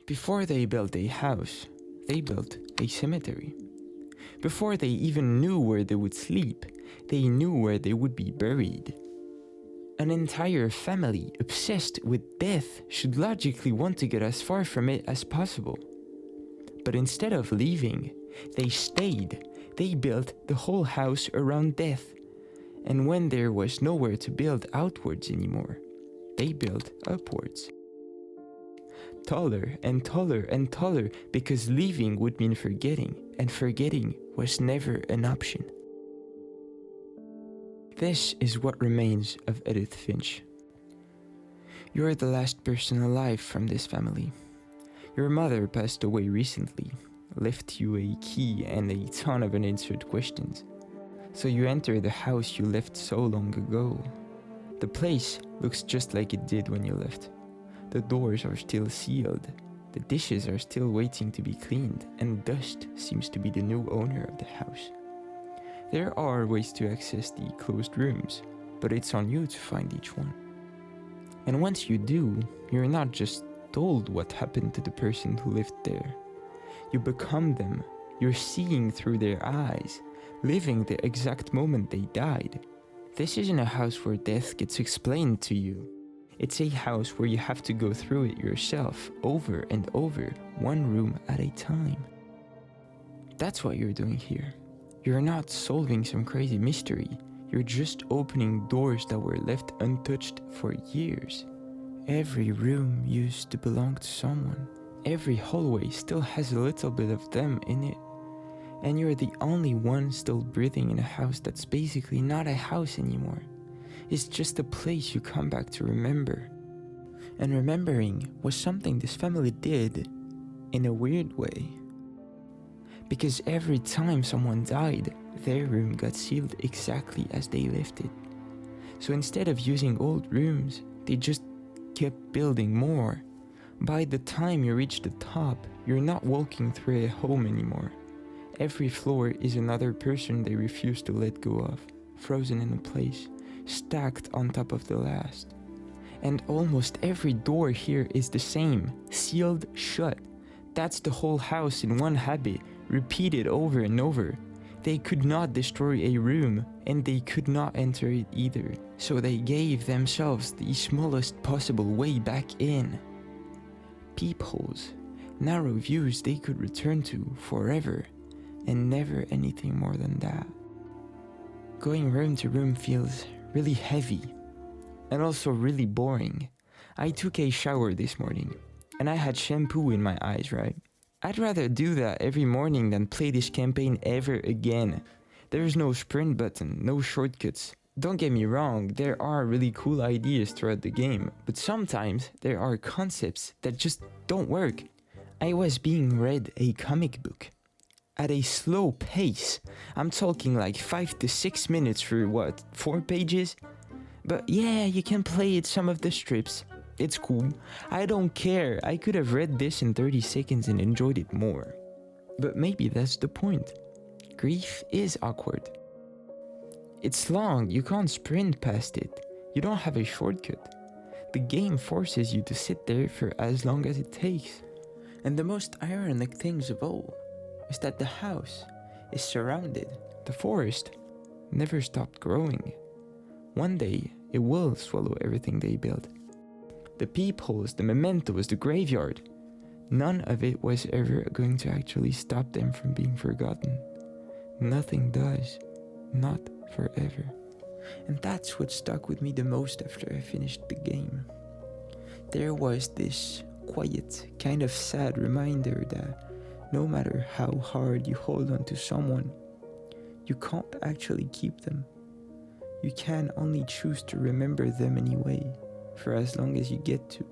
Before they built a house, they built a cemetery. Before they even knew where they would sleep, they knew where they would be buried. An entire family obsessed with death should logically want to get as far from it as possible. But instead of leaving, they stayed. They built the whole house around death. And when there was nowhere to build outwards anymore, they built upwards. Taller and taller and taller, because leaving would mean forgetting, and forgetting was never an option. This is what remains of Edith Finch. You are the last person alive from this family. Your mother passed away recently, left you a key and a ton of unanswered questions. So you enter the house you left so long ago. The place looks just like it did when you left. The doors are still sealed, the dishes are still waiting to be cleaned, and dust seems to be the new owner of the house. There are ways to access the closed rooms, but it's on you to find each one. And once you do, you're not just told what happened to the person who lived there. You become them, you're seeing through their eyes, living the exact moment they died. This isn't a house where death gets explained to you. It's a house where you have to go through it yourself, over and over, one room at a time. That's what you're doing here. You're not solving some crazy mystery. You're just opening doors that were left untouched for years. Every room used to belong to someone. Every hallway still has a little bit of them in it. And you're the only one still breathing in a house that's basically not a house anymore. It's just a place you come back to remember. And remembering was something this family did in a weird way. Because every time someone died, their room got sealed exactly as they left it. So instead of using old rooms, they just kept building more. By the time you reach the top, you're not walking through a home anymore. Every floor is another person they refuse to let go of, frozen in a place, stacked on top of the last. And almost every door here is the same, sealed shut. That's the whole house in one habit, repeated over and over. They could not destroy a room, and they could not enter it either. So they gave themselves the smallest possible way back in. Peepholes, narrow views they could return to forever, and never anything more than that. Going room to room feels really heavy, and also really boring. I took a shower this morning, and I had shampoo in my eyes, right? I'd rather do that every morning than play this campaign ever again. There's no sprint button, no shortcuts. Don't get me wrong, there are really cool ideas throughout the game, but sometimes there are concepts that just don't work. I was being read a comic book at a slow pace. I'm talking like 5 to 6 minutes for 4 pages? But yeah, you can play it some of the strips. It's cool. I don't care. I could have read this in 30 seconds and enjoyed it more. But maybe that's the point. Grief is awkward. It's long. You can't sprint past it. You don't have a shortcut. The game forces you to sit there for as long as it takes. And the most ironic things of all is that the house is surrounded. The forest never stopped growing. One day, it will swallow everything they built. The peepholes, the mementos, the graveyard. None of it was ever going to actually stop them from being forgotten. Nothing does. Not forever. And that's what stuck with me the most after I finished the game. There was this quiet, kind of sad reminder that no matter how hard you hold on to someone, you can't actually keep them. You can only choose to remember them anyway, for as long as you get to.